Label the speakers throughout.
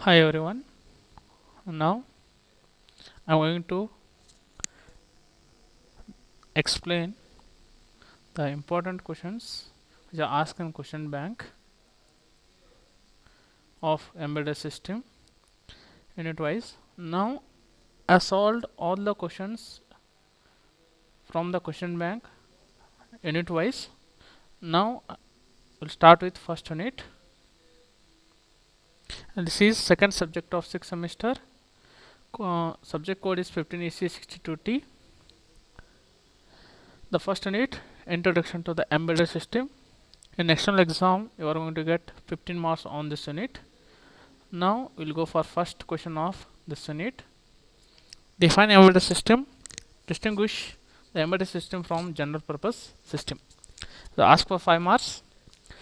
Speaker 1: Hi everyone. Now I'm going to explain the important questions which are asked in question bank of embedded system unit wise. Now I solved all the questions from the question bank unit wise. Now we'll start with first unit. And this is second subject of 6th semester. Subject code is 15EC62T. The first unit, introduction to the embedded system. In external exam you are going to get 15 marks on this unit. Now we'll go for first question of this unit. Define embedded system. Distinguish the embedded system from general purpose system. So ask for 5 marks.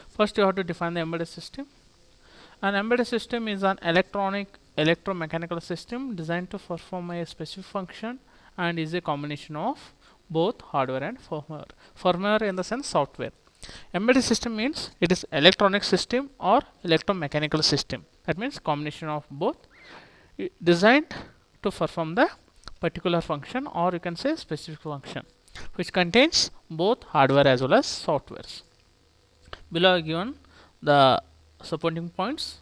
Speaker 1: First you have to define the embedded system. An embedded system is an electromechanical system designed to perform a specific function and is a combination of both hardware and firmware. Firmware in the sense software. Embedded system means it is electronic system or electromechanical system. That means combination of both, designed to perform the particular function, or you can say specific function, which contains both hardware as well as softwares. Below are given the supporting points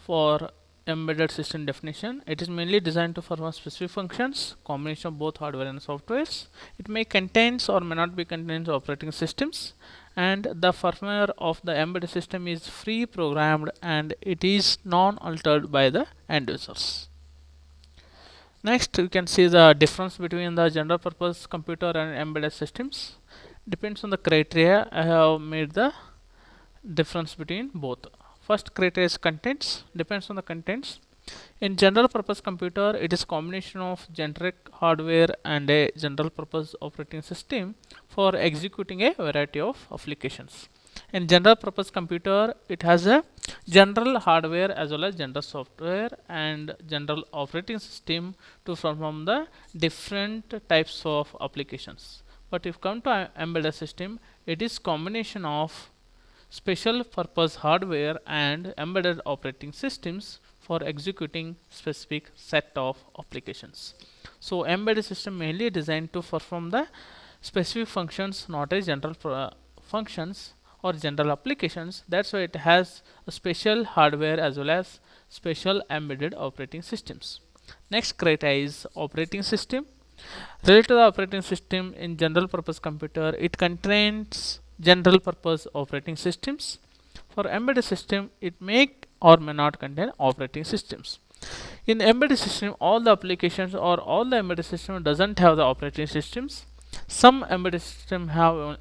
Speaker 1: for embedded system definition. It is mainly designed to perform specific functions, combination of both hardware and softwares. It may contains or may not be contains operating systems, and the firmware of the embedded system is free programmed and it is non-altered by the end users. Next you can see the difference between the general purpose computer and embedded systems. Depends on the criteria. I have made the difference between both. First criteria is contents. Depends on the contents. In general purpose computer, it is combination of generic hardware and a general purpose operating system for executing a variety of applications. In general purpose computer, it has a general hardware as well as general software and general operating system to perform the different types of applications. But if come to embedded system, it is combination of special purpose hardware and embedded operating systems for executing specific set of applications. So embedded system mainly designed to perform the specific functions, not a general functions or general applications. That's why it has a special hardware as well as special embedded operating systems. Next criteria is operating system. Related to the operating system in general purpose computer, it contains general purpose operating systems. For embedded system, it may or may not contain operating systems. In embedded system, all the applications or all the embedded system doesn't have the operating systems. Some embedded system have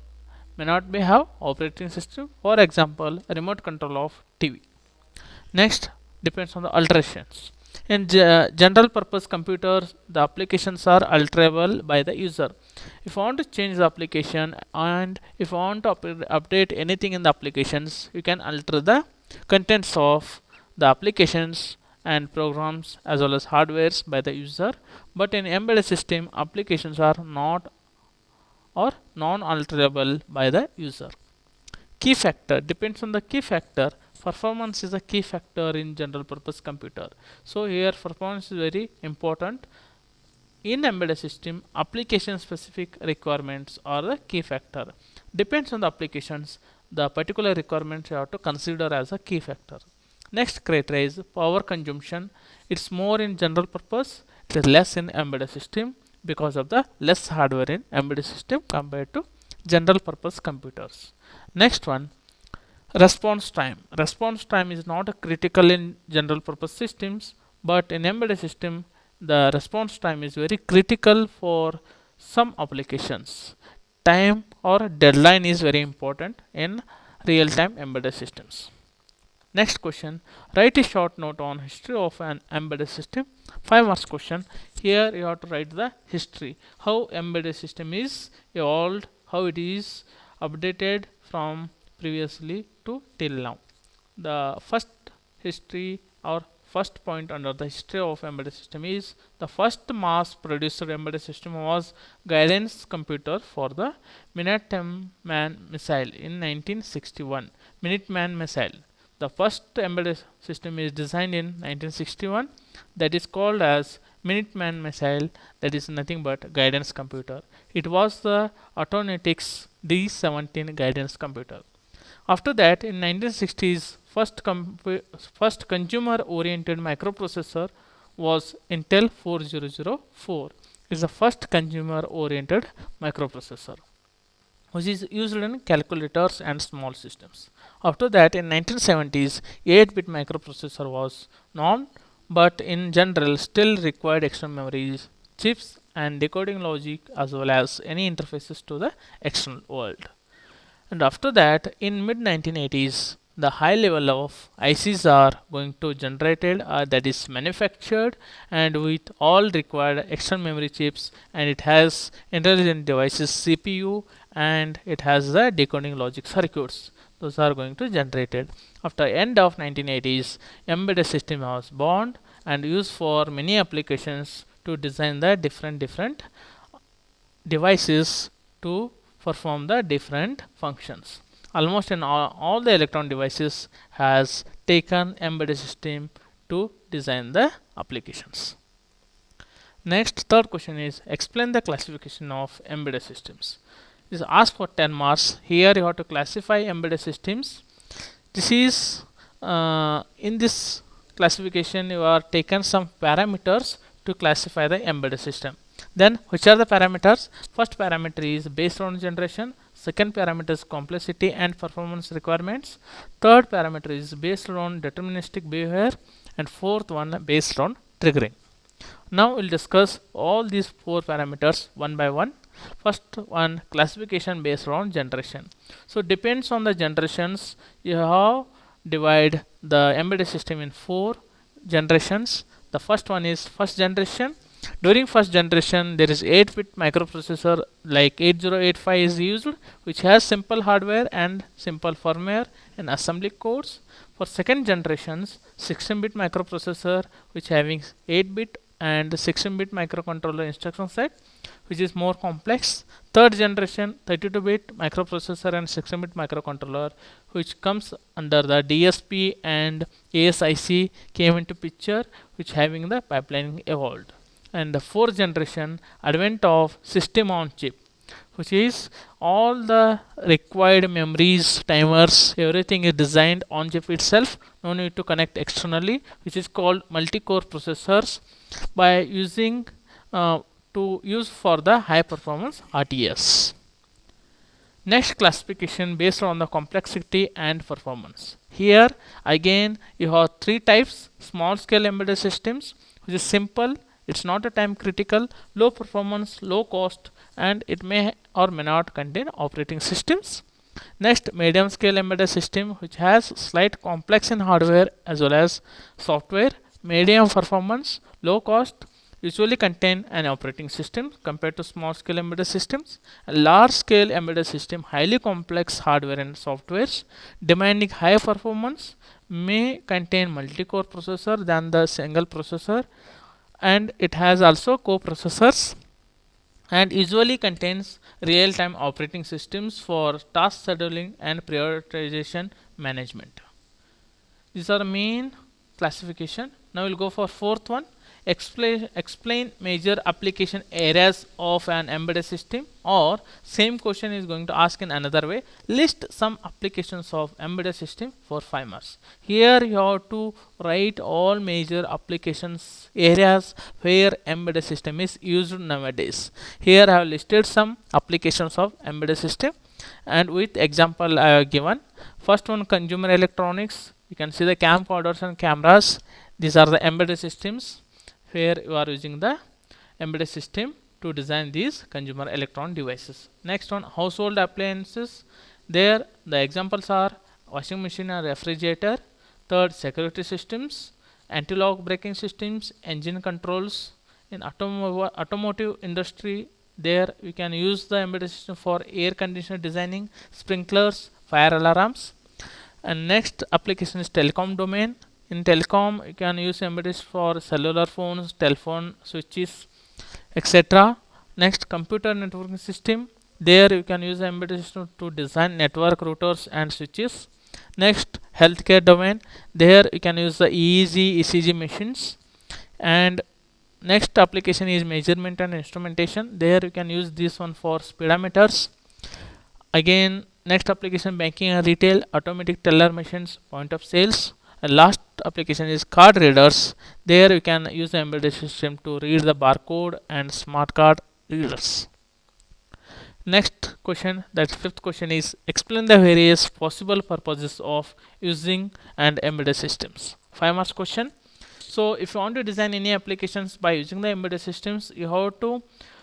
Speaker 1: may not be have operating system. For example, a remote control of TV. Next, depends on the alterations. In general purpose computers, the applications are alterable by the user. If I want to change the application and if I want to update anything in the applications, you can alter the contents of the applications and programs as well as hardwares by the user. But in embedded system, applications are not or non-alterable by the user. Key factor depends on the key factor. Performance is a key factor in general purpose computer. So here performance is very important. In embedded system, application specific requirements are the key factor. Depends on the applications, the particular requirements you have to consider as a key factor. Next criteria is power consumption. It's more in general purpose, it is less in embedded system because of the less hardware in embedded system compared to general purpose computers. Next one, response time. Response time is not a critical in general purpose systems, but in embedded system the response time is very critical for some applications. Time or deadline is very important in real time embedded systems. Next question, write a short note on history of an embedded system. 5 marks question. Here you have to write the history, how embedded system is evolved, how it is updated from previously to till now. The first history or first point under the history of embedded system is the first mass produced embedded system was guidance computer for the Minuteman missile in 1961. Minuteman missile. The first embedded system is designed in 1961, that is called as Minuteman missile, that is nothing but guidance computer. It was the Autonetics D17 guidance computer. After that, in 1960s, first consumer-oriented microprocessor was Intel 4004. It's the first consumer-oriented microprocessor, which is used in calculators and small systems. After that, in 1970s, 8-bit microprocessor was known, but in general still required external memories, chips, and decoding logic, as well as any interfaces to the external world. And after that, in mid 1980s, the high level of ICs are going to generated, that is manufactured, and with all required external memory chips, and it has intelligent devices CPU, and it has the decoding logic circuits. Those are going to generated. After end of 1980s, embedded system was born and used for many applications to design the different devices to perform the different functions. Almost in all the electron devices has taken embedded system to design the applications. Next, third question is explain the classification of embedded systems. This is asked for 10 marks. Here you have to classify embedded systems. This is in this classification you are taken some parameters to classify the embedded system. Then which are the parameters? First parameter is based on generation. Second parameter is complexity and performance requirements. Third parameter is based on deterministic behavior, and fourth one based on triggering. Now we'll discuss all these four parameters one by one. First one, classification based on generation. So depends on the generations, you have divide the embedded system in 4 generations. The first one is first generation. During first generation, there is 8-bit microprocessor like 8085 is used, which has simple hardware and simple firmware and assembly codes. For second generations, 16-bit microprocessor which having 8-bit and 16-bit microcontroller instruction set, which is more complex. Third generation, 32-bit microprocessor and 16-bit microcontroller, which comes under the DSP and ASIC came into picture, which having the pipelining evolved. And the fourth generation, advent of system on chip, which is all the required memories, timers, everything is designed on chip itself, no need to connect externally, which is called multi-core processors, by using to use for the high performance RTS. Next, classification based on the complexity and performance. Here again you have 3 types: small scale embedded systems, which is simple, it's not a time critical, low performance, low cost, and it may or may not contain operating systems. Next, medium scale embedded system, which has slight complex in hardware as well as software, medium performance, low cost, usually contain an operating system compared to small scale embedded systems. A large scale embedded system, highly complex hardware and softwares, demanding high performance, may contain multi-core processor than the single processor, and it has also co-processors, and usually contains real-time operating systems for task scheduling and prioritization management. These are the main classification. Now we'll go for fourth one. Explain major application areas of an embedded system, or same question is going to ask in another way. List some applications of embedded system for 5 marks. Here you have to write all major applications areas where embedded system is used nowadays. Here I have listed some applications of embedded system, and with example I have given. First one, consumer electronics. You can see the camcorders and cameras. These are the embedded systems where you are using the embedded system to design these consumer electron devices. Next one, household appliances. There the examples are washing machine and refrigerator. Third, security systems, anti-lock braking systems, engine controls. In automotive industry, there we can use the embedded system for air conditioner designing, sprinklers, fire alarms. And next application is telecom domain. In telecom, you can use embedded for cellular phones, telephone switches, etc. Next, computer networking system. There you can use embedded system to design network routers and switches. Next, healthcare domain. There you can use the EEG, ECG machines. And next application is measurement and instrumentation. There you can use this one for speedometers. Again, next application, banking and retail, automatic teller machines, point of sales. And last application is card readers. There you can use the embedded system to read the barcode and smart card readers. Next question, that fifth question, is explain the various possible purposes of using and embedded systems. 5 marks question. So if you want to design any applications by using the embedded systems, you have to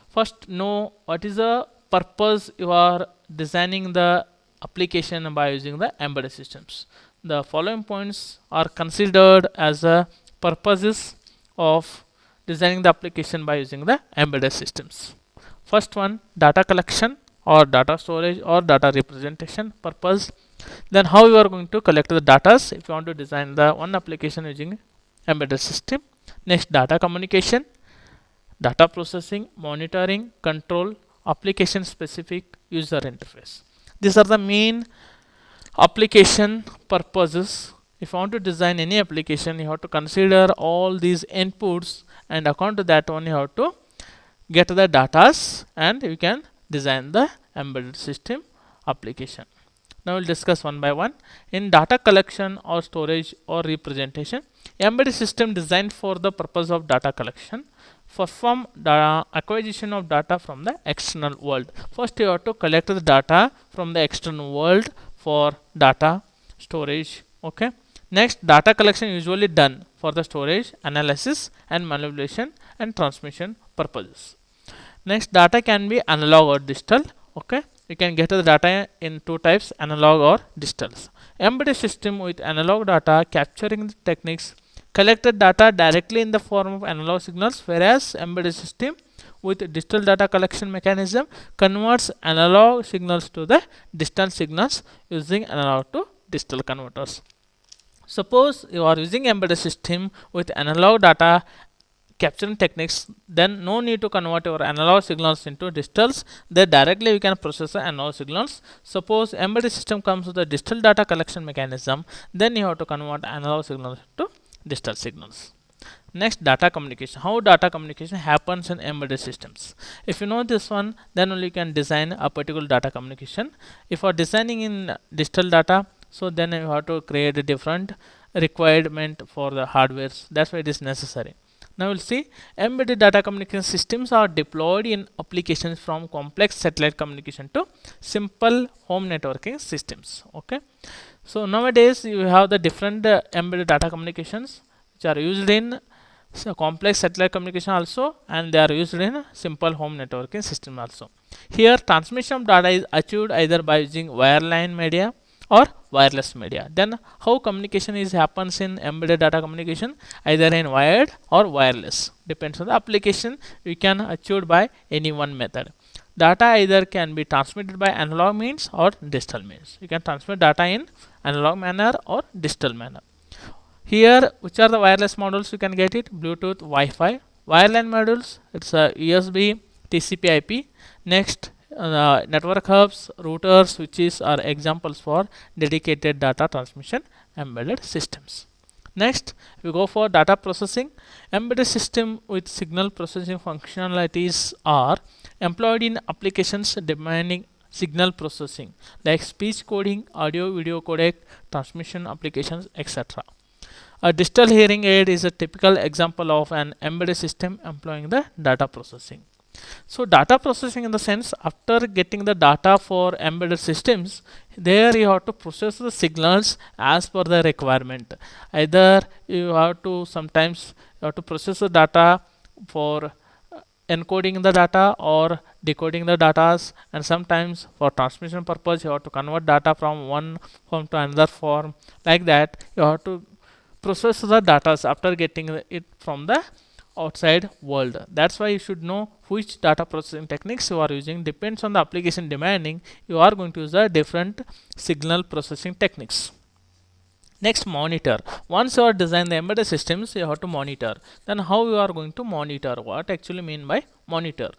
Speaker 1: first know what is the purpose you are designing the application by using the embedded systems. The following points are considered as the purposes of designing the application by using the embedded systems. First one, data collection or data storage or data representation purpose. Then how you are going to collect the data if you want to design the one application using embedded system. Next, data communication, data processing, monitoring, control, application specific user interface. These are the main application purposes. If you want to design any application, you have to consider all these inputs, and according to that one you have to get the datas and you can design the embedded system application. Now we'll discuss one by one. In data collection or storage or representation, embedded system designed for the purpose of data collection, perform the acquisition of data from the external world. First you have to collect the data from the external world for data storage. Okay. Next, data collection usually done for the storage, analysis and manipulation and transmission purposes. Next, data can be analog or digital. Okay, you can get the data in two types, analog or digital. Embedded system with analog data capturing the techniques collected data directly in the form of analog signals, whereas embedded system with digital data collection mechanism converts analog signals to the digital signals using analog to digital converters. Suppose you are using embedded system with analog data capturing techniques, then no need to convert your analog signals into digitals. Then directly we can process the analog signals. Suppose embedded system comes with a digital data collection mechanism, then you have to convert analog signals to digital signals. Next, data communication. How data communication happens in embedded systems. If you know this one, then only you can design a particular data communication. If you are designing in digital data, so then you have to create a different requirement for the hardwares. That's why it is necessary. Now we'll see, embedded data communication systems are deployed in applications from complex satellite communication to simple home networking systems. Okay, so nowadays you have the different embedded data communications which are used in complex satellite communication also, and they are used in simple home networking system also. Here transmission of data is achieved either by using wireline media or wireless media. Then how communication is happens in embedded data communication, either in wired or wireless, depends on the application. You can achieve by any one method. Data either can be transmitted by analog means or digital means. You can transmit data in analog manner or digital manner. Here, which are the wireless modules you can get it? Bluetooth, Wi-Fi. Wireline modules, it's a USB, TCP/IP. Next, network hubs, routers, switches are examples for dedicated data transmission embedded systems. Next, we go for data processing. Embedded system with signal processing functionalities are employed in applications demanding signal processing like speech coding, audio video codec, transmission applications, etc. A digital hearing aid is a typical example of an embedded system employing the data processing. So data processing in the sense, after getting the data for embedded systems, there you have to process the signals as per the requirement. Either you have to sometimes you have to process the data for encoding the data or decoding the data, and sometimes for transmission purpose you have to convert data from one form to another form. Like that, you have to process the data after getting it from the outside world. That's why you should know which data processing techniques you are using. Depends on the application demanding, you are going to use a different signal processing techniques. Next, monitor. Once you are design the embedded systems, you have to monitor. Then how you are going to monitor? What actually mean by monitor?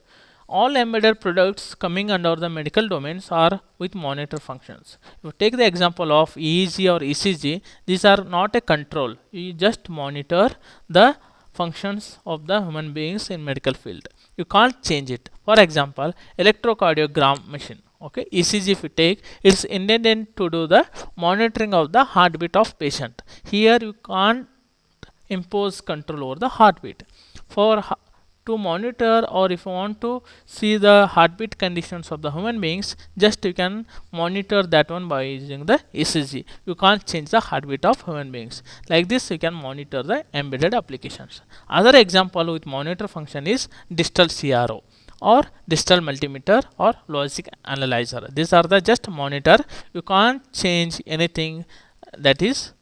Speaker 1: All embedded products coming under the medical domains are with monitor functions. If you take the example of EEG or ECG, these are not a control. You just monitor the functions of the human beings in medical field. You can't change it. For example, electrocardiogram machine. Okay, ECG if you take, it's intended to do the monitoring of the heartbeat of patient. Here you can't impose control over the heartbeat. For to monitor, or if you want to see the heartbeat conditions of the human beings, just you can monitor that one by using the ECG. You can't change the heartbeat of human beings. Like this you can monitor the embedded applications. Other example with monitor function is digital CRO or digital multimeter or logic analyzer. These are the just monitor. You can't change anything, that is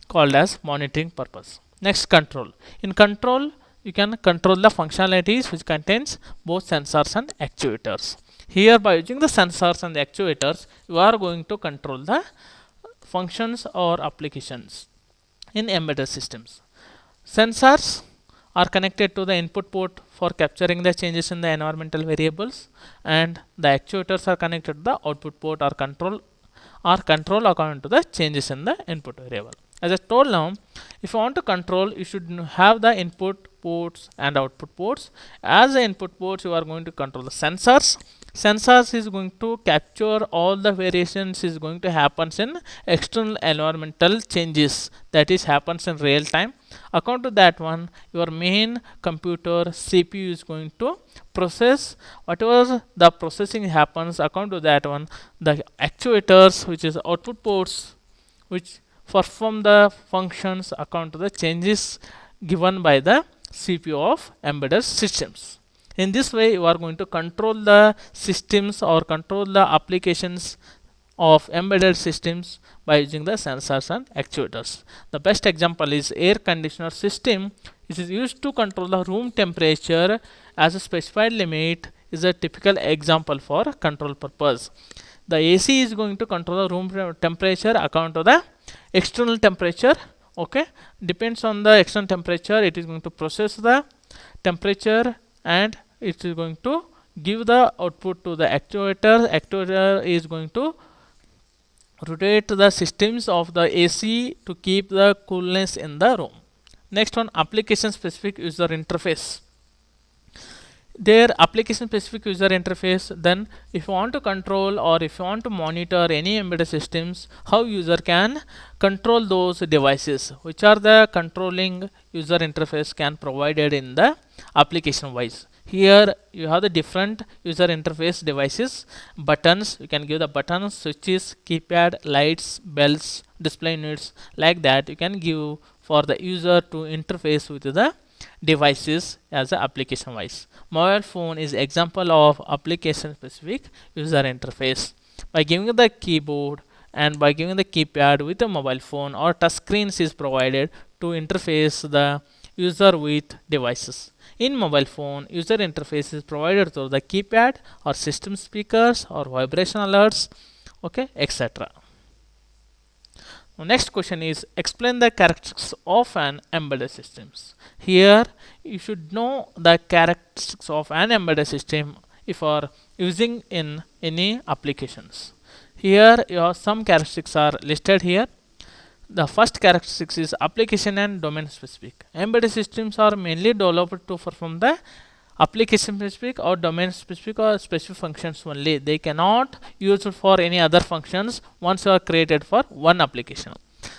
Speaker 1: called as monitoring purpose. Next, control. In control, you can control the functionalities which contains both sensors and actuators. Here by using the sensors and the actuators, you are going to control the functions or applications in embedded systems. Sensors are connected to the input port for capturing the changes in the environmental variables, and the actuators are connected to the output port or control according to the changes in the input variable. As I told now, if you want to control, you should have the input ports and output ports. As the input ports, you are going to control the sensors. Sensors is going to capture all the variations is going to happens in external environmental changes, that is happens in real time. According to that one, your main computer CPU is going to process whatever the processing happens. According to that one, the actuators, which is output ports, which perform the functions according to the changes given by the CPU of embedded systems. In this way, you are going to control the systems or control the applications of embedded systems by using the sensors and actuators. The best example is air conditioner system. It is used to control the room temperature as a specified limit is a typical example for control purpose. The AC is going to control the room temperature according to the external temperature. Okay, depends on the external temperature, it is going to process the temperature and it is going to give the output to the actuator. Actuator is going to rotate the systems of the AC to keep the coolness in the room. Next one, application specific user interface. Their application specific user interface. Then if you want to control or if you want to monitor any embedded systems, how user can control those devices, which are the controlling user interface can provided in the application wise. Here you have the different user interface devices, buttons. You can give the buttons, switches, keypad, lights, bells, display units, like that you can give for the user to interface with the devices as a application wise. Mobile phone is example of application specific user interface. By giving the keyboard and by giving the keypad with a mobile phone, or touch screens is provided to interface the user with devices. In mobile phone, user interface is provided through the keypad or system speakers or vibration alerts, okay, etc. Next question is, explain the characteristics of an embedded systems. Here you should know the characteristics of an embedded system if you are using in any applications. Here your some characteristics are listed here. The first characteristics is application and domain specific. Embedded systems are mainly developed to perform the application specific or domain specific or specific functions only. They cannot use it for any other functions once you are created for one application.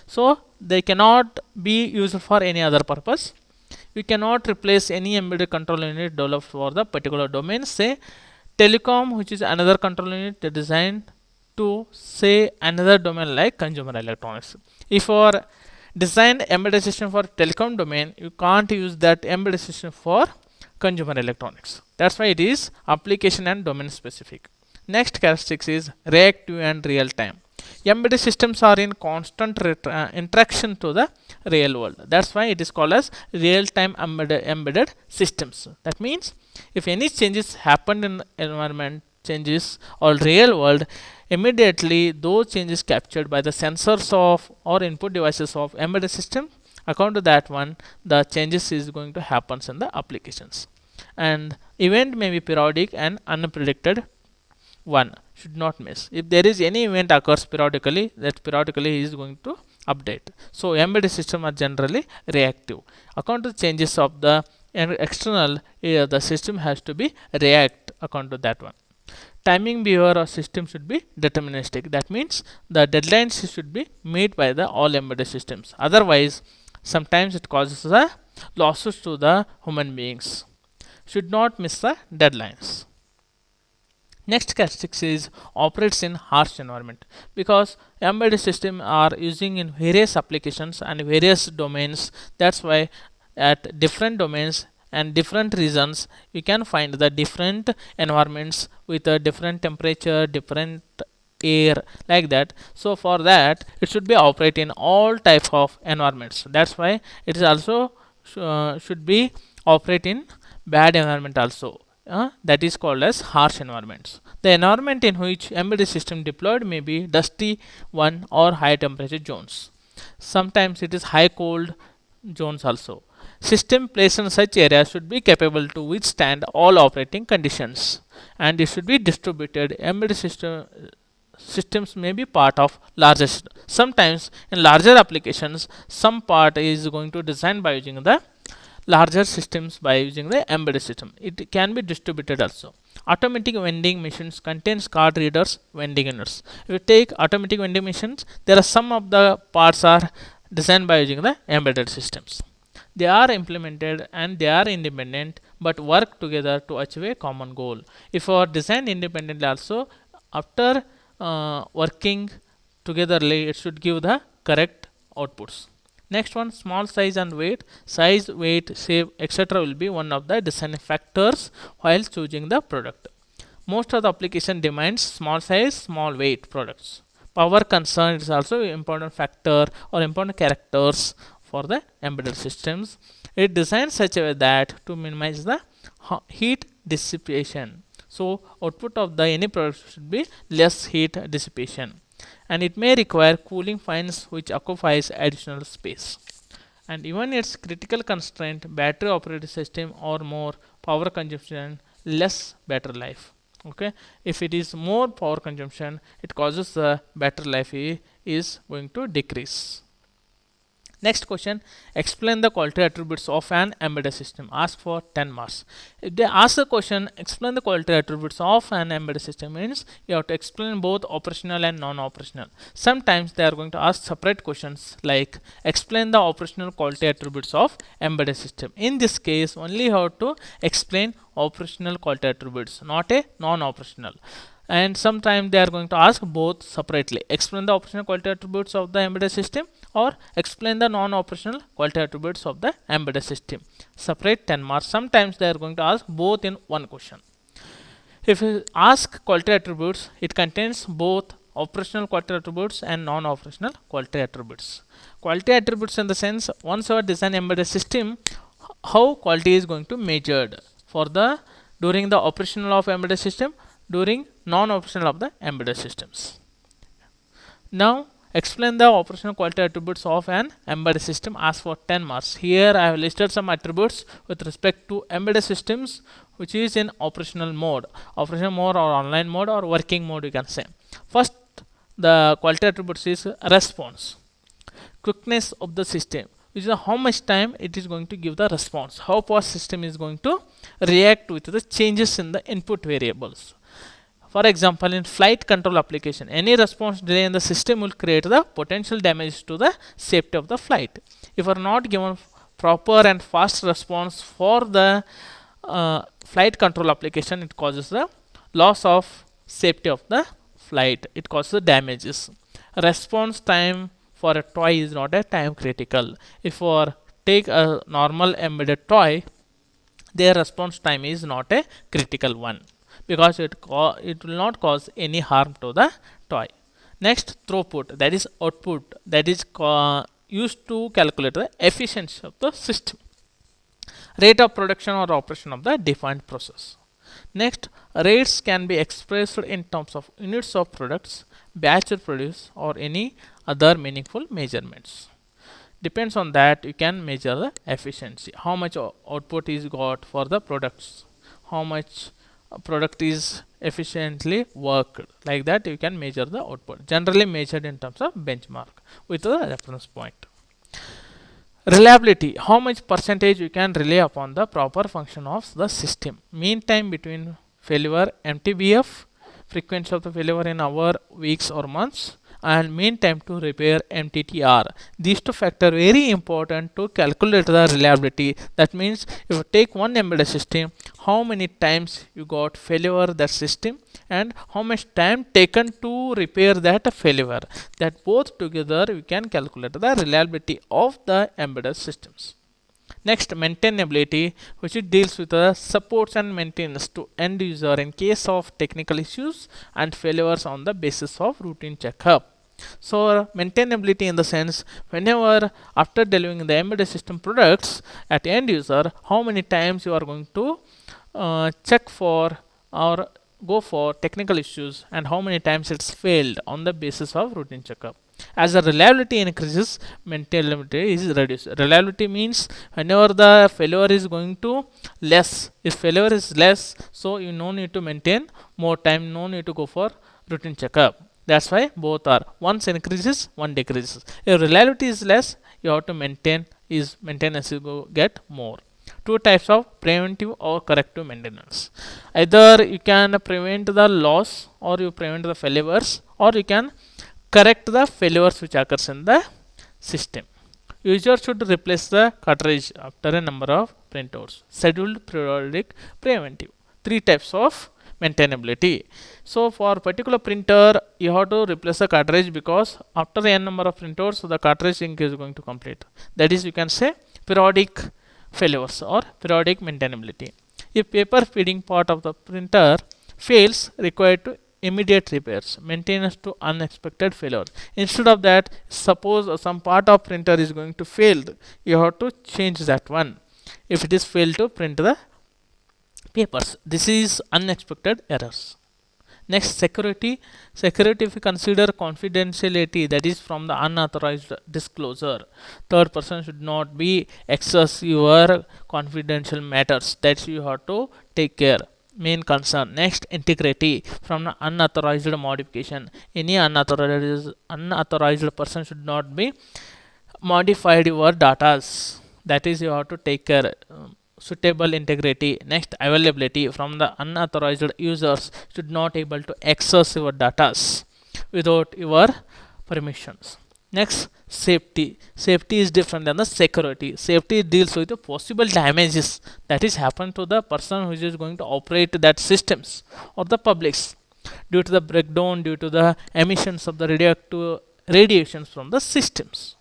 Speaker 1: So they cannot be used for any other purpose. You cannot replace any embedded control unit developed for the particular domain. Say telecom, which is another control unit designed to say another domain like consumer electronics. If you are designed embedded system for telecom domain, you can't use that embedded system for consumer electronics. That's why it is application and domain specific. Next characteristics is reactive and real time. Embedded systems are in constant interaction to the real world. That's why it is called as real time embedded systems. That means if any changes happen in environment changes or real world, immediately those changes captured by the sensors of or input devices of embedded system. According to that one, the changes is going to happen in the applications. and event may be periodic and unpredicted one. Should not miss. If there is any event occurs periodically, that periodically is going to update. So embedded system are generally reactive. According to changes of the external, the system has to be react according to that one. Timing behavior of system should be deterministic. That means the deadlines should be met by the all embedded systems. Otherwise, sometimes it causes the losses to the human beings. Should not miss the deadlines. Next characteristic is operates in harsh environment, because embedded system are using in various applications and various domains. That's why at different domains and different regions you can find the different environments with a different temperature, different air, like that. So for that it should be operate in all types of environments. That's why it is also should be operate in bad environment also. That is called as harsh environments. The environment in which embedded system deployed may be dusty one or high temperature zones. Sometimes it is high cold zones also. System placed in such areas should be capable to withstand all operating conditions, and it should be distributed. Embedded systems may be part of larger sometimes in larger applications some part is going to design by using the larger systems by using the embedded system. It can be distributed also. Automatic vending machines contains card readers, vending units. If you take automatic vending machines, there are some of the parts are designed by using the embedded systems. They are implemented and they are independent but work together to achieve a common goal. If you are designed independently also, after working togetherly, it should give the correct outputs. Next one, small size and weight. Size, weight, shape, etc. will be one of the design factors while choosing the product. Most of the application demands small size, small weight products. Power concern is also important factor or important characters for the embedded systems. It designed such a way that to minimize the heat dissipation. So output of the any product should be less heat dissipation, and it may require cooling fans which occupies additional space. And even its critical constraint, battery operated system or more power consumption, less battery life. Okay, if it is more power consumption, it causes the battery life is going to decrease. Next question, explain the quality attributes of an embedded system. Ask for 10 marks. If they ask the question, explain the quality attributes of an embedded system, means you have to explain both operational and non-operational. Sometimes they are going to ask separate questions like explain the operational quality attributes of embedded system. In this case, only you have to explain operational quality attributes, not a non-operational. And sometimes they are going to ask both separately. Explain the operational quality attributes of the embedded system or explain the non-operational quality attributes of the embedded system. Separate 10 marks. Sometimes they are going to ask both in one question. If you ask quality attributes, it contains both operational quality attributes and non-operational quality attributes. Quality attributes in the sense, once you design embedded system, how quality is going to measured for the during the operational of embedded system, during non-operational of the embedded systems. Now explain the operational quality attributes of an embedded system. Ask for 10 marks. Here I have listed some attributes with respect to embedded systems which is in operational mode or online mode or working mode, you can say. First, the quality attributes is response, quickness of the system, which is how much time it is going to give the response, how fast system is going to react with the changes in the input variables. For example, in flight control application, any response delay in the system will create the potential damage to the safety of the flight. If you are not given proper and fast response for the flight control application, it causes the loss of safety of the flight. It causes the damages. Response time for a toy is not a time critical. If you take a normal embedded toy, their response time is not a critical one, because it will not cause any harm to the toy. Next, throughput, that is output, that is used to calculate the efficiency of the system, rate of production or operation of the defined process. Next, rates can be expressed in terms of units of products, batch produced, or any other meaningful measurements. Depends on that you can measure the efficiency, how much output is got for the products, how much product is efficiently worked. Like that you can measure the output, generally measured in terms of benchmark with the reference point. Reliability, how much percentage you can rely upon the proper function of the system. Mean time between failure, MTBF, frequency of the failure in hour, weeks or months, and mean time to repair, MTTR. These two factors very important to calculate the reliability. That means if you take one embedded system, how many times you got failure that system and how much time taken to repair that failure. That both together we can calculate the reliability of the embedded systems. Next, maintainability, which it deals with the supports and maintenance to end user in case of technical issues and failures on the basis of routine checkup. So maintainability in the sense, whenever after delivering the embedded system products at end user, how many times you are going to check for or go for technical issues and how many times it's failed on the basis of routine checkup. As the reliability increases, maintainability is reduced. Reliability means whenever the failure is going to less, if failure is less, so you no need to maintain more time, no need to go for routine checkup. That's why both are, once increases, one decreases. If reliability is less, you have to maintain, is maintenance is go get more. Two types of preventive or corrective maintenance. Either you can prevent the loss or you prevent the failures, or you can correct the failures which occurs in the system. User should replace the cartridge after a number of printouts. Scheduled, periodic, preventive. Three types of maintainability. So for particular printer you have to replace the cartridge because after n number of printouts the cartridge ink is going to complete. That is, you can say periodic failures or periodic maintainability. If paper feeding part of the printer fails, required to immediate repairs, maintenance to unexpected failure. Instead of that, suppose some part of printer is going to fail, you have to change that one if it is failed to print the papers. This is unexpected errors. Next, security. Security, if you consider confidentiality, that is from the unauthorized disclosure. Third person should not be access your confidential matters. That you have to take care. Main concern. Next, integrity from the unauthorized modification. Any unauthorized person should not be modified your datas. That is, you have to take care. Suitable integrity. Next, availability from the unauthorized users should not able to access your datas without your permissions. Next, safety. Safety is different than the security. Safety deals with the possible damages that is happen to the person who is going to operate that systems or the publics due to the breakdown, due to the emissions of the radioactive radiations from the systems.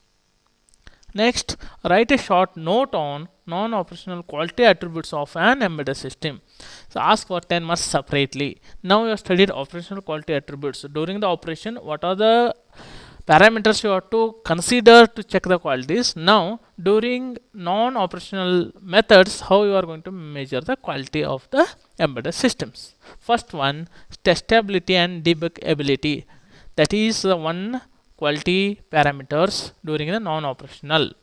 Speaker 1: Next, write a short note on non-operational quality attributes of an embedded system. So ask for 10 marks separately. Now you have studied operational quality attributes. During the operation, what are the parameters you have to consider to check the qualities? Now during non-operational methods, how you are going to measure the quality of the embedded systems? First one, testability and debugability. That is the one quality parameters during the non-operational.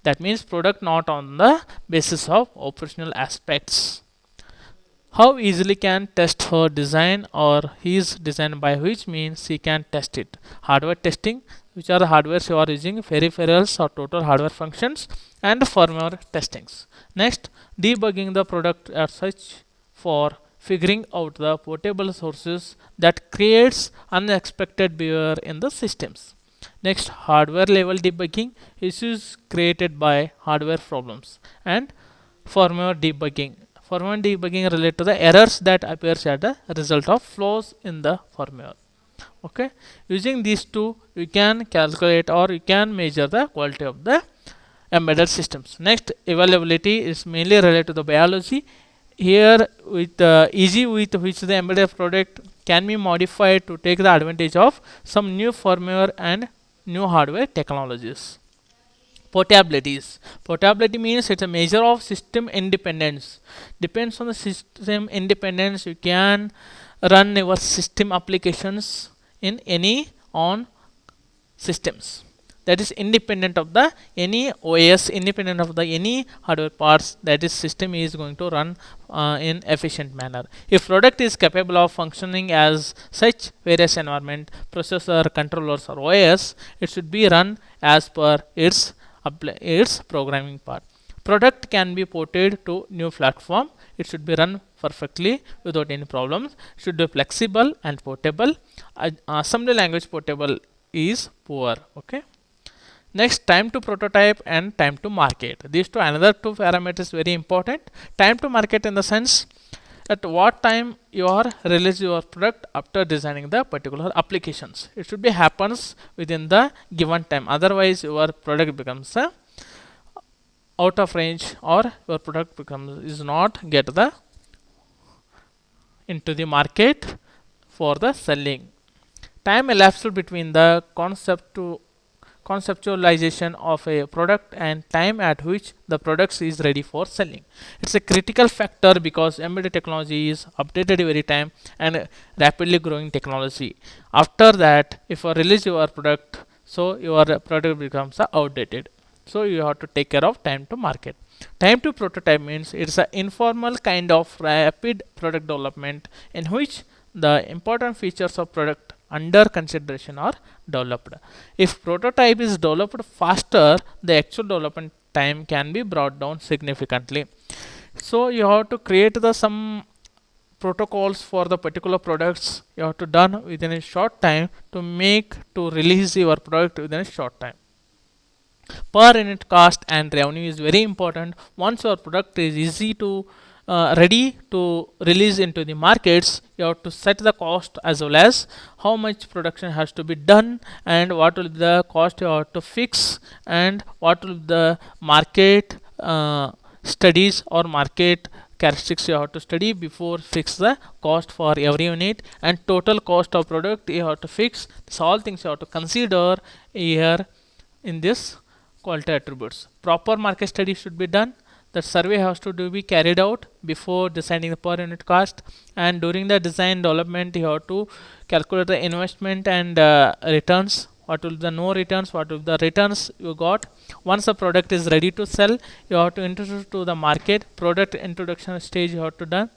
Speaker 1: That means product not on the basis of operational aspects. How easily can test her design or his design, by which means he can test it. Hardware testing, which are the hardwares you are using, peripherals or total hardware functions, and firmware testings. Next, debugging the product as such for figuring out the portable sources that creates unexpected behavior in the systems. Next, hardware level debugging, issues created by hardware problems, and firmware debugging. Firmware debugging relate to the errors that appears as a result of flaws in the firmware. Okay, using these two you can calculate or you can measure the quality of the embedded systems. Next, availability is mainly related to the biology. Here with easy with which the embedded product can be modified to take the advantage of some new firmware and new hardware technologies. Portabilities. Portability means it's a measure of system independence. Depends on the system independence, you can run your system applications in any on systems. that is independent of the any OS, independent of the any hardware parts, that is system is going to run in efficient manner. If product is capable of functioning as such various environment, processor, controllers or OS, it should be run as per its programming part. Product can be ported to new platform. It should be run perfectly without any problems. Should be flexible and portable. Assembly language portable is poor. Okay. Next, time to prototype and time to market. These two another two parameters very important. Time to market in the sense at what time you are release your product after designing the particular applications. It should be happens within the given time. Otherwise, your product becomes out of range, or your product becomes is not get the into the market for the selling. Time elapsed between the conceptualization of a product and time at which the product is ready for selling. It's a critical factor because embedded technology is updated every time and rapidly growing technology. After that, if you release your product, so your product becomes outdated. So you have to take care of time to market. Time to prototype means it's an informal kind of rapid product development in which the important features of product under consideration are developed. If prototype is developed faster, the actual development time can be brought down significantly. So you have to create the some protocols for the particular products you have to done within a short time to release your product within a short time. Per unit cost and revenue is very important. Once your product is easy to ready to release into the markets, you have to set the cost as well as how much production has to be done and what will be the cost you have to fix and what will be the market studies or market characteristics you have to study before fix the cost for every unit, and total cost of product you have to fix. These all things you have to consider here in this quality attributes. Proper market study should be done. The survey has to be carried out before deciding the per unit cost, and during the design development you have to calculate the investment and returns. What will be the no returns, what will be the returns you got. Once the product is ready to sell, you have to introduce to the market. Product introduction stage you have to done.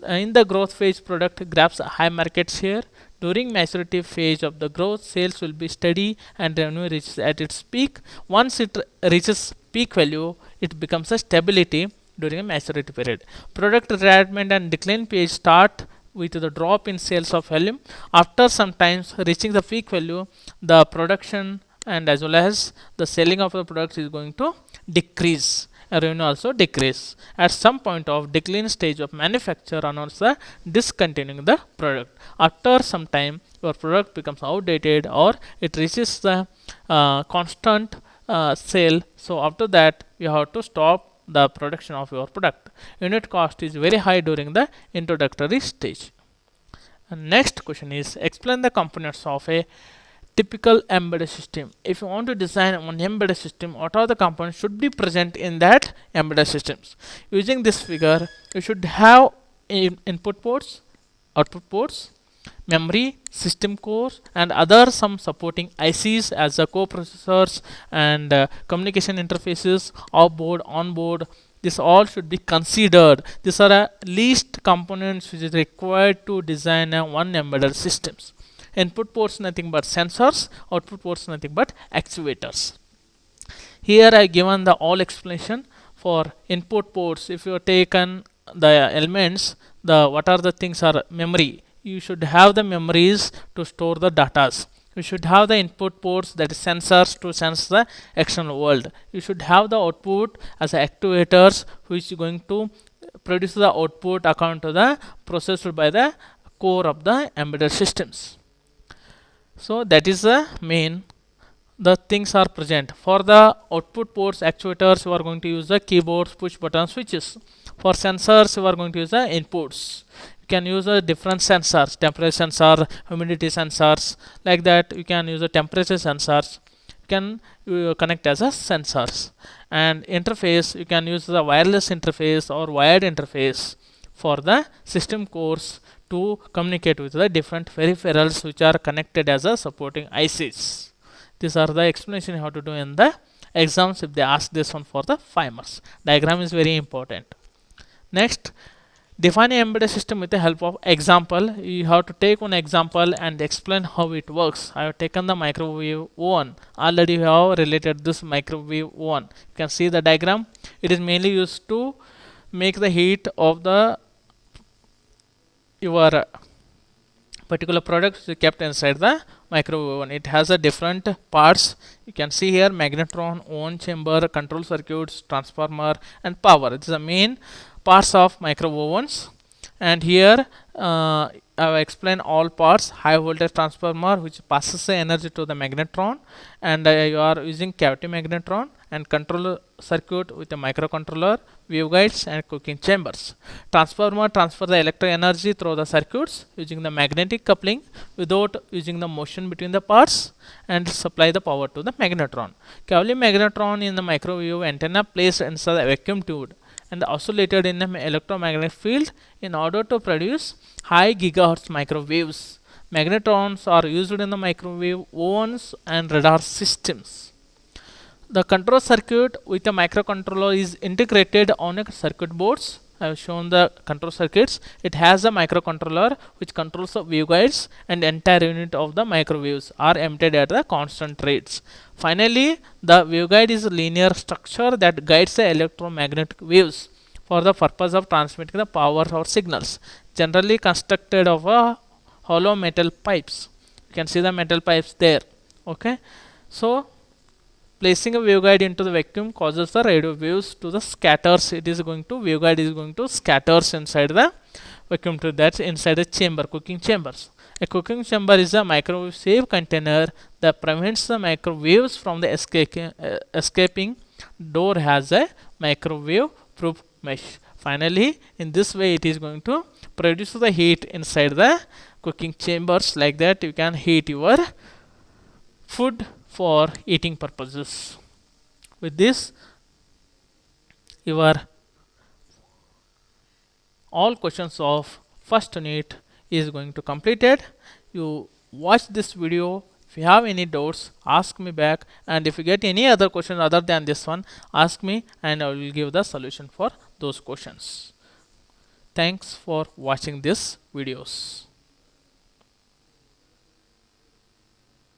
Speaker 1: In the growth phase, product grabs high market share. During maturity phase of the growth, sales will be steady and revenue reaches at its peak. Once it reaches peak value, it becomes a stability during a maturity period. Product retirement and decline phase start with the drop in sales of volume. After some time reaching the peak value, the production and as well as the selling of the products is going to decrease. Revenue also decrease. At some point of decline stage of manufacture announce the discontinuing the product. After some time, your product becomes outdated or it reaches the constant sale. So after that, you have to stop the production of your product. Unit cost is very high during the introductory stage. And next question is explain the components of a typical embedded system. If you want to design one embedded system, what are the components should be present in that embedded systems? Using this figure, you should have input ports, output ports, memory, system cores, and other some supporting ICs as the co-processors and communication interfaces, off-board, on-board. This all should be considered. These are least components which is required to design one embedded systems. Input ports nothing but sensors, output ports nothing but actuators. Here I given the all explanation for input ports. If you have taken the elements, the what are the things are memory. You should have the memories to store the datas. You should have the input ports, that is sensors to sense the external world. You should have the output as actuators which is going to produce the output according to the processed by the core of the embedded systems. So that is the main the things are present. For the output ports actuators, you are going to use the keyboards, push button switches. For sensors, you are going to use the inputs. You can use the different sensors, temperature sensor, humidity sensors, like that. You can use the temperature sensors. You can connect as a sensors. And interface, you can use the wireless interface or wired interface for the system cores to communicate with the different peripherals which are connected as a supporting ICs. These are the explanation you have to do in the exams if they ask this one for the 5 marks. Diagram is very important. Next, define an embedded system with the help of example. You have to take one example and explain how it works. I have taken the microwave oven. Already you have related this microwave oven. You can see the diagram. It is mainly used to make the heat of the your particular products kept inside the microwave oven. It has a different parts. You can see here magnetron, oven chamber, control circuits, transformer, and power. It is the main parts of microwave ovens. And here I have explained all parts. High voltage transformer which passes the energy to the magnetron, and you are using cavity magnetron, and control circuit with a microcontroller, waveguides, and cooking chambers. Transformer transfer the electric energy through the circuits using the magnetic coupling without using the motion between the parts, and supply the power to the magnetron. Cavity magnetron in the microwave antenna placed inside the vacuum tube and oscillated in the electromagnetic field in order to produce high gigahertz microwaves. Magnetrons are used in the microwave ovens and radar systems. The control circuit with a microcontroller is integrated on a circuit boards. I have shown the control circuits. It has a microcontroller which controls the waveguides, and entire unit of the microwaves are emitted at the constant rates. Finally, the waveguide is a linear structure that guides the electromagnetic waves for the purpose of transmitting the power or signals, generally constructed of a hollow metal pipes. You can see the metal pipes there. Okay, so placing a waveguide into the vacuum causes the radio waves to the scatters. It is going to waveguide is going to scatters inside the vacuum tube, that's inside the chamber, cooking chambers. A cooking chamber is a microwave safe container that prevents the microwaves from the escaping. Door has a microwave proof mesh. Finally, in this way it is going to produce the heat inside the cooking chambers. Like that you can heat your food for eating purposes. With this, your all questions of first unit is going to completed. You watch this video. If you have any doubts, ask me back, and if you get any other question other than this one, ask me and I will give the solution for those questions. Thanks for watching this videos.